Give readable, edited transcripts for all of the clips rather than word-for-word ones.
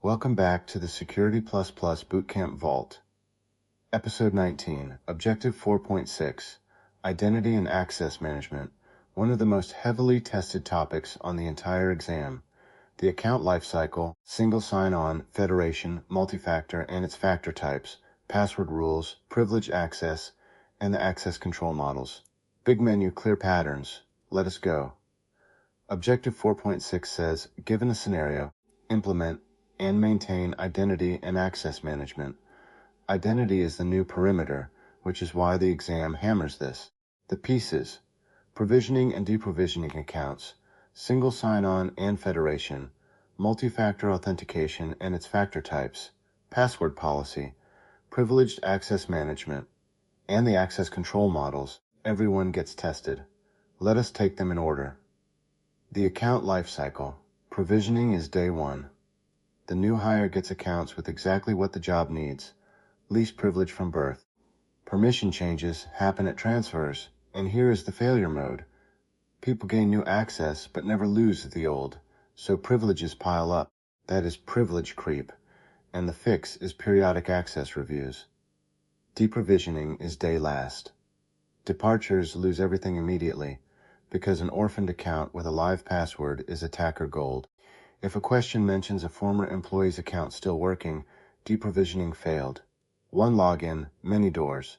Welcome back to the Security++ Bootcamp Vault. Episode 19, Objective 4.6, Identity and Access Management, one of the most heavily tested topics on the entire exam. The account lifecycle, single sign-on, federation, multi-factor and its factor types, password rules, privileged access, and the access control models. Big menu, clear patterns. Let us go. Objective 4.6 says, given a scenario, implement and maintain identity and access management. Identity is the new perimeter, which is why the exam hammers this. The pieces, provisioning and deprovisioning accounts, single sign-on and federation, multi-factor authentication and its factor types, password policy, privileged access management, and the access control models. Everyone gets tested. Let us take them in order. The account lifecycle. Provisioning is day one. The new hire gets accounts with exactly what the job needs. Least privilege from birth. Permission changes happen at transfers, and here is the failure mode. People gain new access but never lose the old, so privileges pile up. That is privilege creep, and the fix is periodic access reviews. Deprovisioning is day last. Departures lose everything immediately, because an orphaned account with a live password is attacker gold. If a question mentions a former employee's account still working, deprovisioning failed. One login, many doors.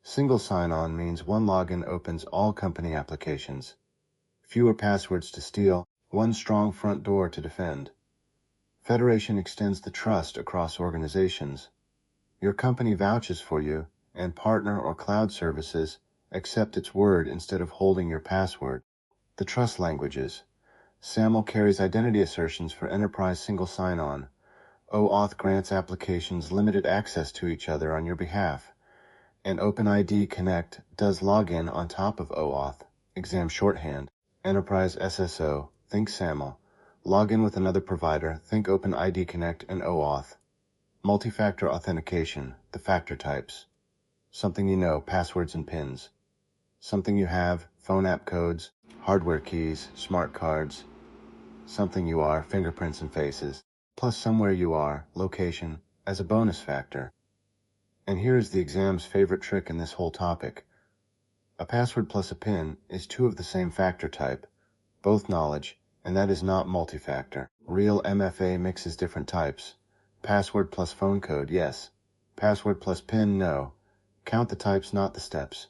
Single sign-on means one login opens all company applications. Fewer passwords to steal, one strong front door to defend. Federation extends the trust across organizations. Your company vouches for you, and partner or cloud services accept its word instead of holding your password. The trust languages. SAML carries identity assertions for enterprise single sign-on. OAuth grants applications limited access to each other on your behalf. And OpenID Connect does login on top of OAuth. Exam shorthand. Enterprise SSO, think SAML. Login with another provider, think OpenID Connect and OAuth. Multi-factor authentication, the factor types. Something you know, passwords and PINs. Something you have, phone app codes, hardware keys, smart cards. Something you are, fingerprints and faces. Plus somewhere you are, location, as a bonus factor. And here is the exam's favorite trick in this whole topic. A password plus a PIN is two of the same factor type, both knowledge, and that is not multi-factor. Real MFA mixes different types. Password plus phone code, yes. Password plus PIN, no. Count the types, not the steps.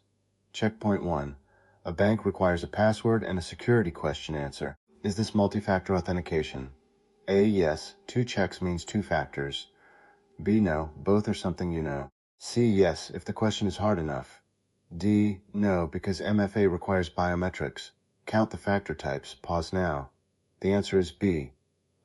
Checkpoint 1. A bank requires a password and a security question answer. Is this multi-factor authentication? A, yes. 2 checks means 2 factors. B, no. Both are something you know. C, yes, if the question is hard enough. D, no, because MFA requires biometrics. Count the factor types. Pause now. The answer is B.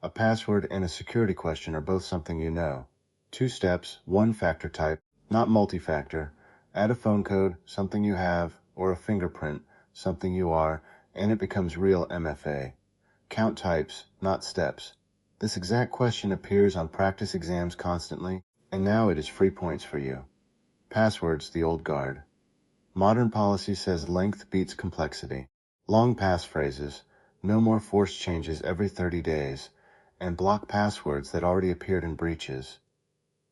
A password and a security question are both something you know. 2 steps, 1 factor type, not multi-factor. Add a phone code, something you have, or a fingerprint, something you are, and it becomes real MFA. Count types, not steps. This exact question appears on practice exams constantly, and now it is free points for you. Passwords, the old guard. Modern policy says length beats complexity. Long passphrases, no more forced changes every 30 days, and block passwords that already appeared in breaches.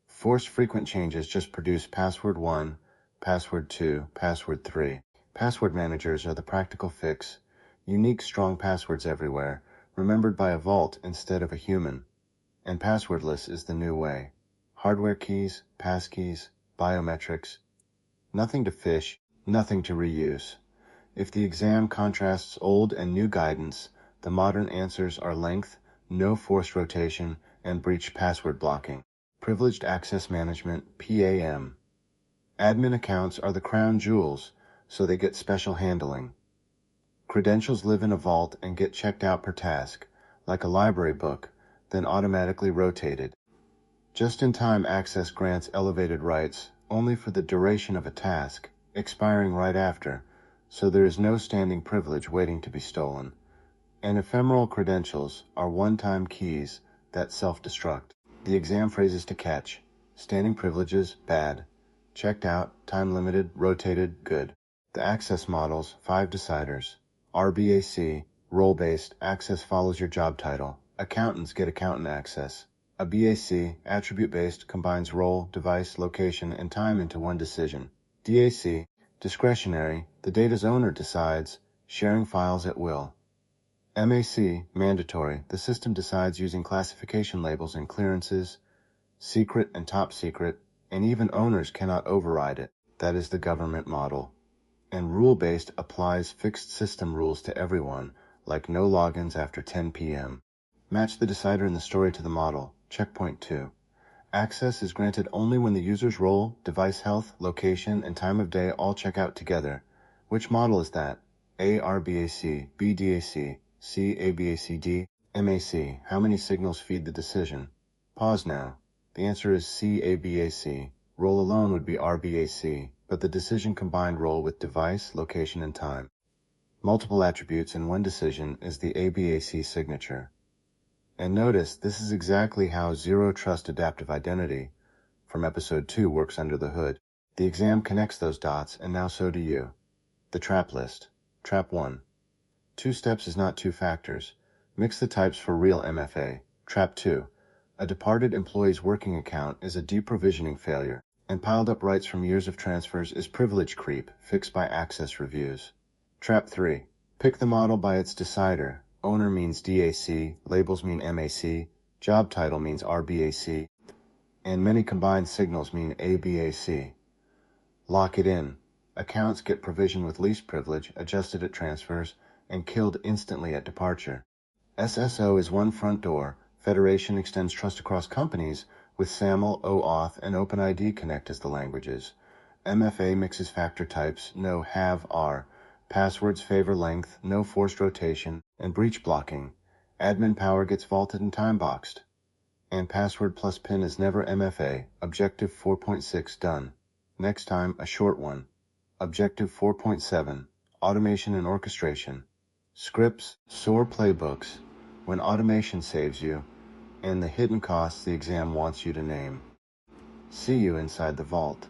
Forced frequent changes just produce password 1, password 2, password 3. Password managers are the practical fix. Unique, strong passwords everywhere, remembered by a vault instead of a human. And passwordless is the new way. Hardware keys, passkeys, biometrics. Nothing to phish, nothing to reuse. If the exam contrasts old and new guidance, the modern answers are length, no forced rotation, and breach password blocking. Privileged access management, PAM. Admin accounts are the crown jewels, so they get special handling. Credentials live in a vault and get checked out per task, like a library book, then automatically rotated. Just-in-time access grants elevated rights only for the duration of a task, expiring right after, so there is no standing privilege waiting to be stolen. And ephemeral credentials are one-time keys that self-destruct. The exam phrases to catch. Standing privileges, bad. Checked out, time-limited, rotated, good. The access models, 5 deciders. RBAC, role-based, access follows your job title. Accountants get accountant access. A BAC, attribute-based, combines role, device, location, and time into one decision. DAC, discretionary, the data's owner decides, sharing files at will. MAC, mandatory, the system decides using classification labels and clearances, secret and top secret, and even owners cannot override it. That is the government model. And rule-based applies fixed system rules to everyone, like no logins after 10 p.m. Match the decider in the story to the model. Checkpoint 2. Access is granted only when the user's role, device health, location, and time of day all check out together. Which model is that? A. RBAC, B. DAC, C. ABAC, D. MAC. How many signals feed the decision? Pause now. The answer is C. ABAC. Role alone would be RBAC, but the decision combined role with device, location, and time. Multiple attributes in one decision is the ABAC signature. And notice, this is exactly how Zero Trust Adaptive Identity from Episode 2 works under the hood. The exam connects those dots, and now so do you. The trap list. Trap 1. 2 steps is not 2 factors. Mix the types for real MFA. Trap 2. A departed employee's working account is a deprovisioning failure, and piled up rights from years of transfers is privilege creep, fixed by access reviews. Trap 3. Pick the model by its decider. Owner means DAC, labels mean MAC, job title means RBAC, and many combined signals mean ABAC. Lock it in. Accounts get provisioned with least privilege, adjusted at transfers, and killed instantly at departure. SSO is one front door. Federation extends trust across companies, with SAML, OAuth, and OpenID connect as the languages. MFA mixes factor types, no have, are. Passwords favor length, no forced rotation, and breach blocking. Admin power gets vaulted and time-boxed. And password plus PIN is never MFA. Objective 4.6 done. Next time, a short one. Objective 4.7. Automation and orchestration. Scripts, SOAR playbooks, when automation saves you, and the hidden costs the exam wants you to name. See you inside the vault.